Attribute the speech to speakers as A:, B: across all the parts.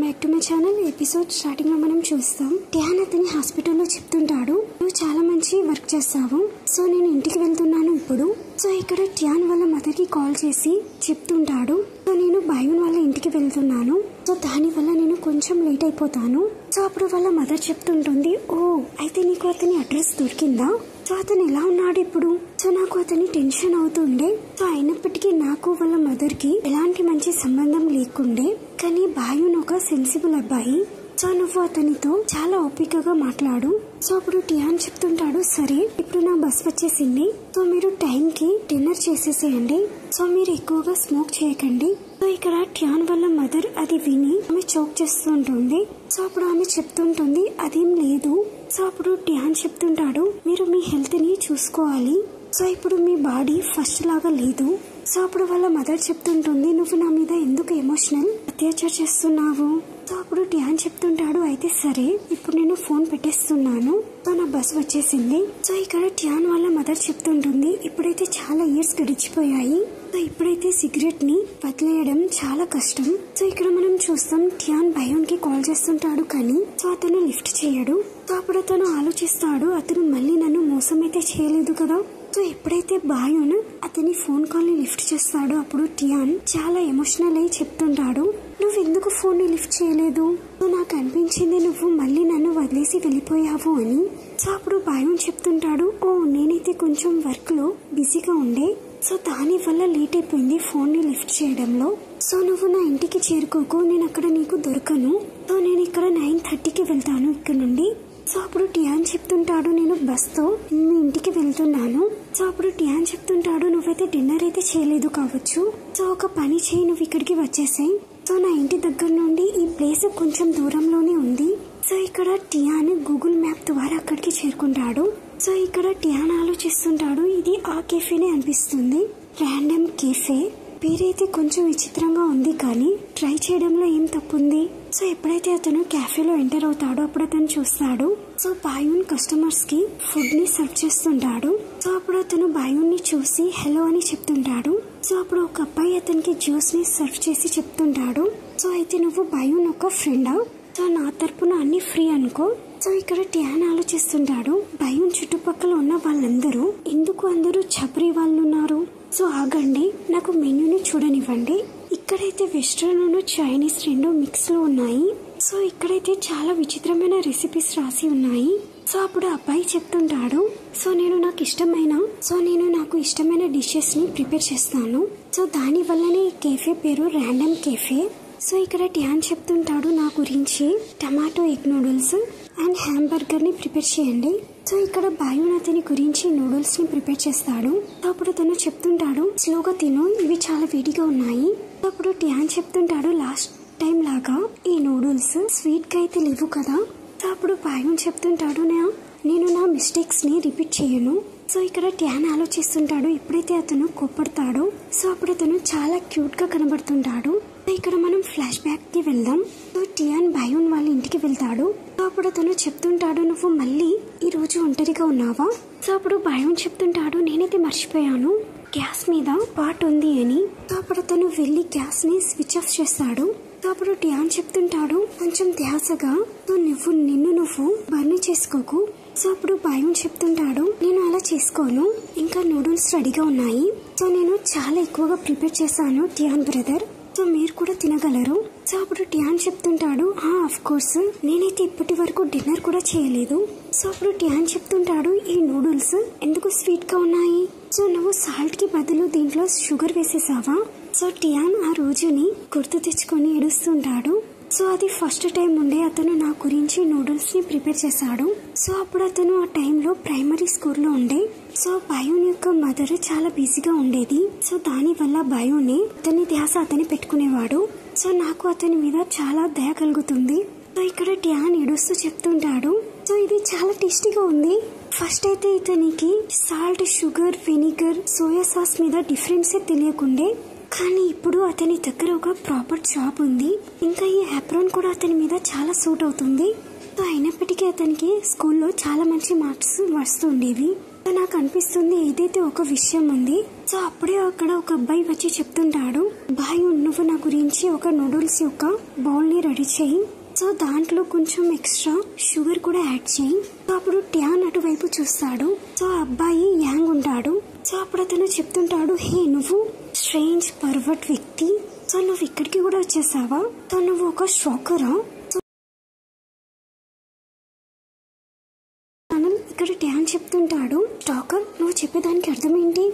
A: Back to my channel. Episode starting లో మనం చూస్తాం టియాన్ అతని హాస్పిటల్లో చెప్తుంటాడు, నువ్వు చాలా మంచి వర్క్ చేస్తావు, సో నేను ఇంటికి వెళ్తున్నాను ఇప్పుడు. సో ఇక్కడ టియాన్ వాళ్ళ మదర్ కి కాల్ చేసి చెప్తుంటాడు, సో నేను బయోన్ వాళ్ళ ఇంటికి వెళ్తున్నాను, సో దాని వల్ల నేను కొంచెం లేట్ అయిపోతాను. సో అప్పుడు వాళ్ళ మదర్ చెప్తుంటుంది, ఓ అయితే నీకు అతని అడ్రస్ దొరికిందా? సో అతను ఎలా ఉన్నాడు ఇప్పుడు? సో నాకు అతని టెన్షన్ అవుతుండే. సో అయినప్పటికీ నాకు వాళ్ళ మదర్ కి ఎలాంటి మంచి సంబంధం లేకుండే, కానీ బయోన్ ఒక సెన్సిబుల్ అబ్బాయి, సో నువ్వు అతనితో చాలా ఓపికగా మాట్లాడు. సో అప్పుడు టియాన్ చెప్తుంటాడు, సరే ఇప్పుడు నా బస్ వచ్చేసింది, సో మీరు టైం కి డిన్నర్ చేసేసేయండి, సో మీరు ఎక్కువగా స్మోక్ చేయకండి. సో ఇక్కడ టియాన్ వాళ్ళ మదర్ అది విని ఆమె చోక్ చేస్తుంటుంది. సో అప్పుడు ఆమె చెప్తుంటుంది, అదేం లేదు. సో అప్పుడు టియాన్ చెప్తుంటాడు, మీరు మీ హెల్త్ ని చూసుకోవాలి, సో ఇప్పుడు మీ బాడీ ఫస్ట్ లాగా లేదు. సో అప్పుడు వాళ్ళ మదర్ చెప్తుంటుంది, నువ్వు నా మీద ఎందుకు ఎమోషనల్ అత్యాచారం చేస్తున్నావు? సో అప్పుడు టియాన్ చెప్తుంటాడు, అయితే సరే ఇప్పుడు నేను ఫోన్ పెట్టేస్తున్నాను, సో నా బస్ వచ్చేసింది. సో ఇక్కడ టియాన్ వాళ్ళ మదర్ చెప్తుంటుంది, ఇప్పుడైతే చాలా ఇయర్స్ గడిచిపోయాయి, సో ఇప్పుడైతే సిగరెట్ ని వదిలేయడం చాలా కష్టం. సో ఇక్కడ మనం చూస్తాం టియాన్ బయోన్ కి కాల్ చేస్తుంటాడు, కానీ సో అతను లిఫ్ట్ చేయడు. సో అప్పుడు అతను ఆలోచిస్తాడు, అతను మళ్ళీ నన్ను మోసం అయితే చేయలేదు కదా. సో ఎప్పుడైతే బయోన్ అతని ఫోన్ కాల్ ని లిఫ్ట్ చేస్తాడో అప్పుడు టియాన్ చాలా ఎమోషనల్ అయి చెప్తుంటాడు, నువ్వు ఎందుకు ఫోన్ ని లిఫ్ట్ చేయలేదు? సో నాకు అనిపించింది నువ్వు మళ్ళీ నన్ను వదిలేసి వెళ్ళిపోయావు అని. సో అప్పుడు బయోన్ చెప్తుంటాడు, ఓ నేనైతే కొంచెం వర్క్ లో బిజీగా ఉండే, సో దాని వల్ల లేట్ అయిపోయింది ఫోన్ ని లిఫ్ట్ చేయడంలో. సో నువ్వు నా ఇంటికి చేరుకోకు, నేను అక్కడ నీకు దొరకను, సో నేను ఇక్కడ 9:30కి వెళ్తాను ఇక్కడ నుండి. సో అప్పుడు టియాన్ చెప్తుంటాడు, నేను బస్ తో మీ ఇంటికి వెళ్తున్నాను. సో అప్పుడు టియాన్ చెప్తుంటాడు, నువ్వైతే డిన్నర్ అయితే చేయలేదు కావచ్చు, సో ఒక పని చేయి, నువ్వు ఇక్కడికి వచ్చేసాయి, సో నా ఇంటి దగ్గర నుండి ఈ ప్లేస్ కొంచెం దూరంలోనే ఉంది. సో ఇక్కడ టియాన్ గూగుల్ మ్యాప్ ద్వారా అక్కడికి చేరుకుంటాడు. సో ఇక్కడ టియాన్ ఆలోచిస్తుంటాడు, ఇది ఆ కెఫేనే అనిపిస్తుంది, ర్యాండమ్ కెఫే, పేరైతే కొంచెం విచిత్రంగా ఉంది, కానీ ట్రై చేయడంలో ఏం తప్పుంది. సో ఎప్పుడైతే అతను క్యాఫేలో ఎంటర్ అవుతాడో అప్పుడు అతను చూస్తాడు, సో బయోన్ కస్టమర్స్ కి ఫుడ్ ని సర్వ్ చేస్తుంటాడు. సో అప్పుడు అతను బయోన్ ని చూసి హలో అని చెప్తుంటాడు. సో అప్పుడు ఒక అబ్బాయి అతనికి జ్యూస్ ని సర్వ్ చేసి చెప్తుంటాడు, సో అయితే నువ్వు బయోన్ ఒక ఫ్రెండా? సో నా తరపున అన్ని ఫ్రీ అనుకో. సో ఇక్కడ టియాన్ ఆలోచిస్తుంటాడు, బయోన్ చుట్టుపక్కల ఉన్న వాళ్ళందరూ ఎందుకు అందరూ చబరి వాళ్ళు ఉన్నారు? సో ఆగండి, నాకు మెన్యూని చూడనివ్వండి. ఇక్కడైతే వెస్ట్రన్ చైనీస్ రెండు మిక్స్ లో ఉన్నాయి. సో ఇక్కడైతే చాలా విచిత్రమైన రెసిపీస్ రాసి ఉన్నాయి. సో అప్పుడు అబ్బాయి చెప్తుంటాడు, సో నేను నాకు ఇష్టమైన డిషెస్ ని ప్రిపేర్ చేస్తాను, సో దాని వల్లనే ఈ కేఫే పేరు ర్యాండమ్ కేఫే. సో ఇక్కడ టియాన్ చెప్తుంటాడు, నా గురించి tomato egg noodles and hamburger ని ప్రిపేర్ చేయండి. సో ఇక్కడ బయోన్ అతని గురించి నూడిల్స్ ని ప్రిపేర్ చేస్తాడు. అప్పుడు తను చెప్తుంటాడు, స్లోగా తిను, ఇవి చాలా వేడిగా ఉన్నాయి. అప్పుడు టియాన్ చెప్తుంటాడు, లాస్ట్ టైం లాగా ఈ నూడిల్స్ స్వీట్ గా అయితే లేవు కదా. సో అప్పుడు బయోన్ చెప్తుంటాడు, నేను నా మిస్టేక్స్ ని రిపీట్ చేయను. సో ఇక్కడ టియాన్ ఆలోచిస్తుంటాడు, ఎప్పుడైతే అతను కోప్పడతాడో సో అప్పుడు అతను చాలా క్యూట్ గా కనబడుతుంటాడు. ఇక్కడ మనం ఫ్లాష్ బ్యాక్ కి వెళ్దాం. సో టియాన్ బయోన్ వాళ్ళ ఇంటికి వెళ్తాడు. సో అప్పుడు అతను చెప్తుంటాడు, నువ్వు మళ్ళీ ఈ రోజు ఒంటరిగా ఉన్నావా? సో అప్పుడు బయోన్ చెప్తుంటాడు, నేనైతే మర్చిపోయాను గ్యాస్ మీద పాట్ ఉంది అని. సో అప్పుడు అతను వెళ్లి గ్యాస్ ని స్విచ్ ఆఫ్ చేస్తాడు. సో అప్పుడు టియాన్ చెప్తుంటాడు, కొంచెం ధ్యాసగా, సో నువ్వు బర్న్ చేసుకోకు. సో అప్పుడు బయోన్ చెప్తుంటాడు, నేను అలా చేసుకోను, ఇంకా నూడిల్స్ రెడీగా ఉన్నాయి, సో నేను చాలా ఎక్కువగా ప్రిపేర్ చేశాను టియాన్ బ్రదర్, సో మీరు కూడా తినగలరు. సో అప్పుడు టియాన్ చెప్తుంటాడు, ఆఫ్ కోర్స్, నేనైతే ఇప్పటి వరకు డిన్నర్ కూడా చేయలేదు. సో అప్పుడు టియాన్ చెప్తుంటాడు, ఈ నూడిల్స్ ఎందుకు స్వీట్ గా ఉన్నాయి? సో నువ్వు సాల్ట్ కి బదులు దీంట్లో షుగర్ వేసేసావా? సో టియాన్ ఆ రోజుని గుర్తు తెచ్చుకొని ఏడుస్తుంటాడు. సో అది ఫస్ట్ టైం ఉండే అతను నా గురించి నూడిల్స్ ని ప్రిపేర్ చేశాడు. సో అప్పుడు అతను ఆ టైంలో ప్రైమరీ స్కూల్లో ఉండే. సో బయోన్ యొక్క మదర్ చాలా బిజీగా ఉండేది. సో దాని వల్ల బయోనే అతని ధ్యాస అతని పెట్టుకునేవాడు. సో నాకు అతని మీద చాలా దయ కలుగుతుంది. సో ఇక్కడ టియాన్ ఏడుస్తూ చెప్తుంటాడు, సో ఇది చాలా టేస్టీగా ఉంది. ఫస్ట్ అయితే ఇతనికి salt, sugar, vinegar, soya sauce మీద డిఫరెన్సే తెలియకుండే, కానీ ఇప్పుడు అతని దగ్గర ఒక ప్రాపర్ జాబ్ ఉంది, ఇంకా ఈ అప్రాన్ కూడా అతని మీద చాలా సూట్ అవుతుంది. సో అయినప్పటికీ అతనికి స్కూల్లో చాలా మంచి మార్క్స్ వస్తుండేవి. నాకు అనిపిస్తుంది ఏదైతే ఒక విషయం ఉంది. సో అప్పుడే అక్కడ ఒక అబ్బాయి వచ్చి చెప్తుంటాడు, బాయ్ నువ్వు నా గురించి ఒక నూడిల్స్ యొక్క బౌల్ ని రెడీ చేయి. సో దాంట్లో కొంచెం ఎక్స్ట్రా షుగర్ కూడా యాడ్ చేయి. సో అప్పుడు ట్యాన్ అటువైపు చూస్తాడు. సో అబ్బాయి యాంగ్ ఉంటాడు. సో అప్పుడు అతను చెప్తుంటాడు, హే నువ్వు స్ట్రేంజ్ పర్వర్ట్ వ్యక్తి, సో నువ్వు ఇక్కడికి కూడా వచ్చేసావా? సో నువ్వు ఒక స్ట్రాకరా? ఇక్కడ ట్యాన్ చెప్తుంటాడు, స్టాకర్ నువ్వు చెప్పేదానికి అర్థం ఏంటి?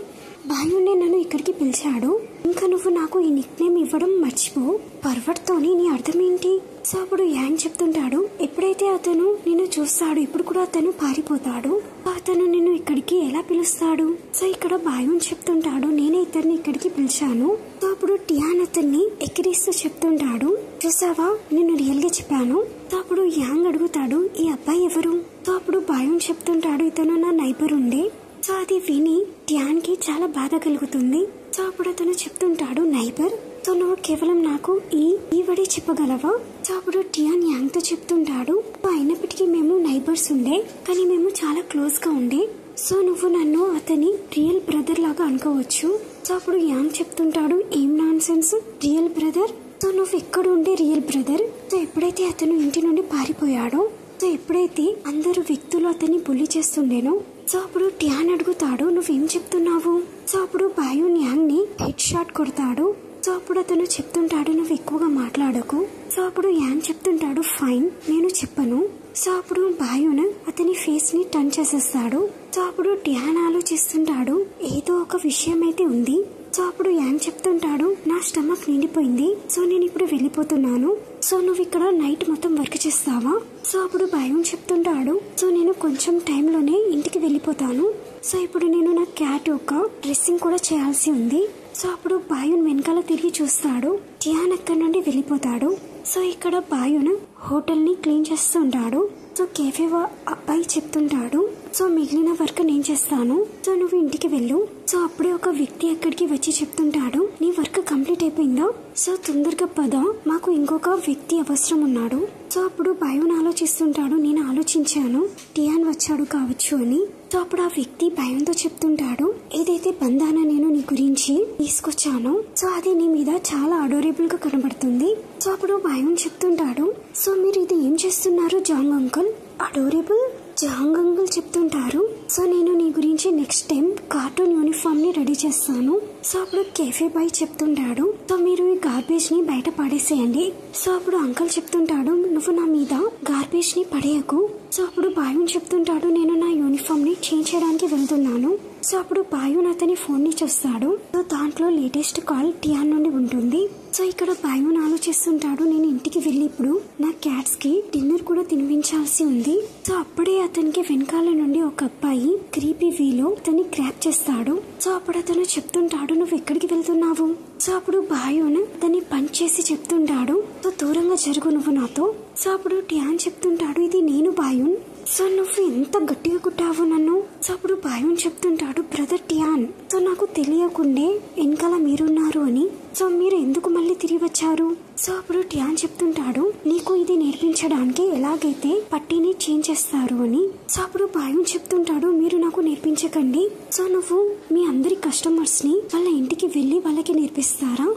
A: బాయుండే నన్ను ఇక్కడికి పిలిచాడు, ఇంకా నువ్వు నాకు ఈ నిక్ నేమ్ ఇవ్వడం మర్చిపో. పర్వర్ట్ తోని నీ అర్థం ఏంటి? సో అప్పుడు యాంగ్ చెప్తుంటాడు, ఎప్పుడైతే అతను నిన్ను చూస్తాడు ఇప్పుడు కూడా అతను పారిపోతాడు. అతను నిన్ను ఇక్కడికి ఎలా పిలుస్తాడు? సో ఇక్కడ బాయున్ చెప్తుంటాడు, నేనే ఇతన్ని ఇక్కడికి పిలిచాను. సో అప్పుడు టియాన్ అతన్ని ఎక్కిరిస్తూ చెప్తుంటాడు, చూసావా నిన్ను రియల్ గా చెప్పాను. సో అప్పుడు యాంగ్ అడుగుతాడు, ఈ అబ్బాయి ఎవరు? సో అప్పుడు బాయున్ చెప్తుంటాడు, ఇతను నా నైబర్ ఉండే. సో అది విని టియాన్ కి చాలా బాధ కలుగుతుంది. సో అప్పుడు అతను చెప్తుంటాడు, నైబర్ సో నువ్వు కేవలం నాకు ఈ వడే చెప్పగలవా? సో అప్పుడు టియాన్ యాంగ్ తో చెప్తుంటాడు, అయినప్పటికీ మేము నైబర్స్ ఉండే, కానీ మేము చాలా క్లోజ్ గా ఉండే. సో నువ్వు నన్ను అతని రియల్ బ్రదర్ లాగా అనుకోవచ్చు. సో అప్పుడు యాంగ్ చెప్తుంటాడు, ఏం non sense real brother? So నువ్వు ఎక్కడ ఉండే రియల్ బ్రదర్? సో ఎప్పుడైతే అతను ఇంటి నుండి పారిపోయాడో, సో ఎప్పుడైతే అందరు వ్యక్తులు అతన్ని బుల్లి చేస్తుండేనో, సో అప్పుడు టియాన్ అడుగుతాడు, నువ్వేం చెప్తున్నావు? సో అప్పుడు బాయున్ యాంగ్ ని హెడ్ షాట్ కొడతాడు. సో అప్పుడు అతను చెప్తుంటాడు, నువ్వు ఎక్కువగా మాట్లాడకు. సో అప్పుడు యాంగ్ చెప్తుంటాడు, ఫైన్ నేను చెప్పను. సో అప్పుడు బాయున్ అతని ఫేస్ ని టర్న్ చేసేస్తాడు. సో అప్పుడు టియాన్ ఆలోచిస్తుంటాడు, ఏదో ఒక విషయం అయితే ఉంది. సో అప్పుడు యాంగ్ చెప్తుంటాడు, నా స్టమక్ నిండిపోయింది, సో నేను ఇప్పుడు వెళ్ళిపోతున్నాను. సో నువ్వు ఇక్కడ నైట్ మొత్తం వర్క్ చేస్తావా? సో అప్పుడు బాయున్ చెప్తుంటాడు, సో నేను కొంచెం టైంలోనే ఇంటికి వెళ్ళిపోతాను. సో ఇప్పుడు నేను నా క్యాట్ యొక్క డ్రెస్సింగ్ కూడా చేయాల్సి ఉంది. సో అప్పుడు బాయున్ వెనకాల తిరిగి చూస్తాడు, టియాన్ అక్కడి నుండి వెళ్ళిపోతాడు. సో ఇక్కడ బాయున్ హోటల్ ని క్లీన్ చేస్తుంటాడు. సో కేఫే అబ్బాయి చెప్తుంటాడు, సో మిగిలిన వర్క్ నేను చేస్తాను, సో నువ్వు ఇంటికి వెళ్ళు. సో అప్పుడే ఒక వ్యక్తి అక్కడికి వచ్చి చెప్తుంటాడు, నీ వర్క్ కంప్లీట్ అయిపోయిందా? సో తొందరగా పద, మాకు ఇంకొక వ్యక్తి అవసరం ఉన్నాడు. సో అప్పుడు బాయున్ ఆలోచిస్తుంటాడు, నేను ఆలోచించాను టియాన్ వచ్చాడు కావచ్చు అని. సో అప్పుడు ఆ వ్యక్తి బాయున్ తో చెప్తుంటాడు, ఏదైతే బంధాన నేను నీ గురించి తీసుకొచ్చానో, సో అది నీ మీద చాలా అడోరేబుల్ గా కనబడుతుంది. సో అప్పుడు బాయున్ చెప్తుంటాడు, సో మీరు ఇది ఏం చేస్తున్నారు జాంగ్ అంకుల్? అడోరేబుల్? జాంగ్ అంకుల్ చెప్తుంటారు, సో నేను నీ గురించి నెక్స్ట్ టైం కార్టూన్ యూనిఫామ్ ని రెడీ చేస్తాను. సో అప్పుడు కేఫే బాయ్ చెప్తుంటాడు, సో మీరు ఈ గార్బేజ్ ని బయట పడేసేయండి. సో అప్పుడు అంకుల్ చెప్తుంటాడు, నువ్వు నా మీద గార్బేజ్ ని పడేయకు. సో అప్పుడు బాయున్ చెప్తుంటాడు, నేను నా యూనిఫామ్ ని చేంజ్ చేయడానికి వెళ్తున్నాను. సో అప్పుడు బాయున్ అతని ఫోన్ ని చూస్తాడు. సో దాంట్లో లేటెస్ట్ కాల్ టియాన్ నుండి ఉంటుంది. సో ఇక్కడ బాయున్ ఆలోచిస్తుంటాడు, నేను ఇంటికి వెళ్ళి ఇప్పుడు నా క్యాట్స్ కి డిన్నర్ కూడా తినిపించాల్సి ఉంది. సో అప్పుడే అతనికి వెనకాల నుండి ఒక అబ్బాయి క్రీపీ వీలో అతన్ని గ్రాప్ చేస్తాడు. సో అప్పుడు అతను చెప్తుంటాడు, నువ్వు ఎక్కడికి వెళ్తున్నావు? సో అప్పుడు బాయున్ అతన్ని పంచ్ చేసి చెప్తుంటాడు, సో దూరంగా జరుగు నువ్వు నాతో. సో అప్పుడు టియాన్ చెప్తుంటాడు, ఇది నేను బాయున్, సో నువ్వు ఎంత గట్టిగా కుట్టావు నన్ను. సో అప్పుడు బాయున్ చెప్తుంటాడు, బ్రదర్ టియాన్, సో నాకు తెలియకుండే వెనకాల మీరున్నారు అని. సో మీరు ఎందుకు మళ్ళీ తిరిగి వచ్చారు? సో అప్పుడు టియాన్ చెప్తుంటాడు, నీకు ఇది నేర్పించడానికి ఎలాగైతే పట్టీని చేంజ్ చేస్తారు అని. సో అప్పుడు బాయున్ చెప్తుంటాడు, మీరు నాకు నేర్పించకండి, సో నువ్వు మీ అందరి కస్టమర్స్ ని వాళ్ళ ఇంటికి వెళ్లి వాళ్ళకి నేర్పిస్తారా?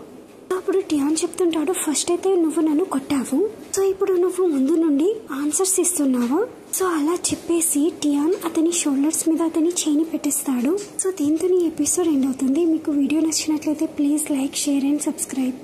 A: అప్పుడు టియాన్ చెప్తుంటాడు, ఫస్ట్ అయితే నువ్వు నన్ను కొట్టావు, సో ఇప్పుడు నువ్వు ముందు నుండి ఆన్సర్స్ ఇస్తున్నావా? సో అలా చెప్పేసి టియాన్ అతని షోల్డర్స్ మీద అతని చేయిని పెట్టిస్తాడు. సో దీంతో ఈ ఎపిసోడ్ ఎండ్ అవుతుంది. మీకు వీడియో నచ్చినట్లయితే please like, share and subscribe.